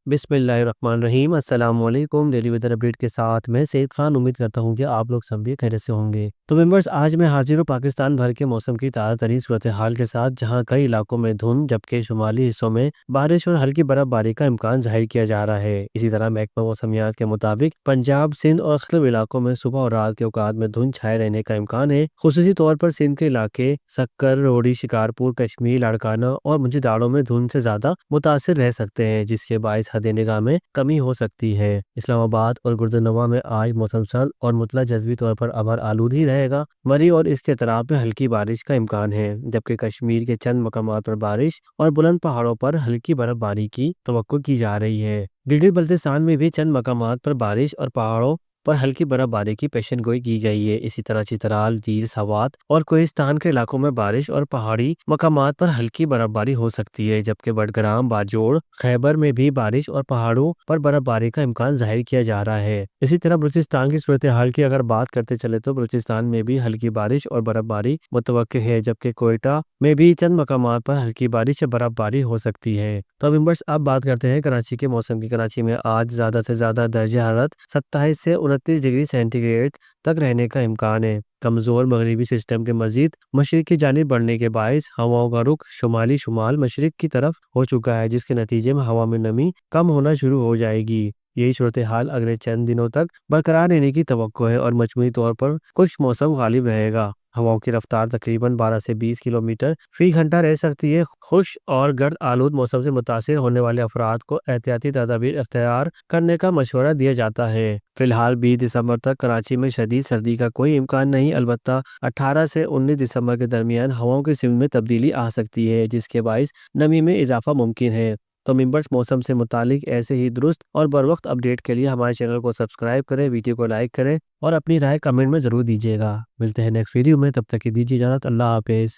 बिस्मिल्लाहिर्रहमानिर्रहीम। अस्सलाम वालेकुम। डेली वेदर अपडेट के साथ मैं सैयद खान। उम्मीद करता हूँ कि आप लोग सब भी खैरियत से होंगे। तो मेंबर्स, आज मैं हाजिर हूँ पाकिस्तान भर के मौसम की ताज़ा तरीन सूरत हाल के साथ, जहाँ कई इलाकों में धुंध जबकि शुमाली हिस्सों में बारिश और हल्की बर्फबारी का इम्कान जाहिर किया जा रहा है। इसी तरह महकमा मौसमियात के मुताबिक पंजाब, सिंध और मुख्तलिफ इलाकों में सुबह और रात के औकात में धुंध छाए रहने का इम्कान है। खुसूसी तौर पर सिंध के इलाके सक्कर, रोहड़ी, शिकारपुर, कश्मीर, लाड़काना और मुंशिदाड़ों में धुंध से ज्यादा मुतासिर रह सकते हैं, जिसके बायस हद निगाह में कमी हो सकती है। इस्लामाबाद और गुर्दनवा में आज मौसम सर्द और मुतला जज़वी तौर पर अबर आलूद ही रहेगा। मरी और इसके अतराफ में हल्की बारिश का इम्कान है, जबकि कश्मीर के चंद मकामात पर बारिश और बुलंद पहाड़ों पर हल्की बर्फबारी की तवक्को की जा रही है। गिलगित बल्तिस्तान में भी चंद मकामात पर बारिश और पहाड़ों पर हल्की बर्फबारी की पेशन गोई की गई है। इसी तरह चित्राल, दीर, सवात और कोहिस्तान के इलाकों में बारिश और पहाड़ी मकामात पर हल्की बर्फबारी हो सकती है, जबकि बडगाम, बाजोड़, खैबर में भी बारिश और पहाड़ों पर बर्फबारी का इम्कान जाहिर किया जा रहा है। इसी तरह बलूचिस्तान की सूरत हाल की अगर बात करते चले तो बलूचिस्तान में भी हल्की बारिश और बर्फबारी मुतवक्किल है, जबकि कोयटा में भी चंद मकामात पर हल्की बारिश या बर्फबारी हो सकती है। तो अब बस अब बात करते हैं कराची के मौसम की। कराची में आज ज्यादा से ज्यादा दर्जा हरारत 27 से 29 डिग्री सेंटीग्रेड तक रहने का इम्कान है। कमजोर मगरिबी सिस्टम के मजीद मशरिक की जानिब बढ़ने के बायस हवाओं का रुख शुमाली शुमाल मशरिक की तरफ हो चुका है, जिसके नतीजे में हवा में नमी कम होना शुरू हो जाएगी। यही सूरत हाल अगले चंद दिनों तक बरकरार रहने की तवक्को है और मजमूई तौर पर कुछ मौसम गालिब रहेगा। हवाओं की रफ्तार तकरीबन 12 से 20 किलोमीटर फी घंटा रह सकती है। खुश और गर्द आलूद मौसम से मुतासिर होने वाले अफराद को एहतियाती तदाबीर अख्तियार करने का मशवरा दिया जाता है। फिलहाल 20 दिसंबर तक कराची में शदीद सर्दी का कोई इम्कान नहीं, अलबत्ता 18 से 19 दिसंबर के दरमियान हवाओं की सिमत में तब्दीली आ सकती है, जिसके बायस नमी में इजाफा मुमकिन है। तो मेंबर्स, मौसम से मुतालिक ऐसे ही दुरुस्त और बर वक्त अपडेट के लिए हमारे चैनल को सब्सक्राइब करें, वीडियो को लाइक करें और अपनी राय कमेंट में ज़रूर दीजिएगा। मिलते हैं नेक्स्ट वीडियो में, तब तक की दीजिए इजाज़त। अल्लाह हाफिज़।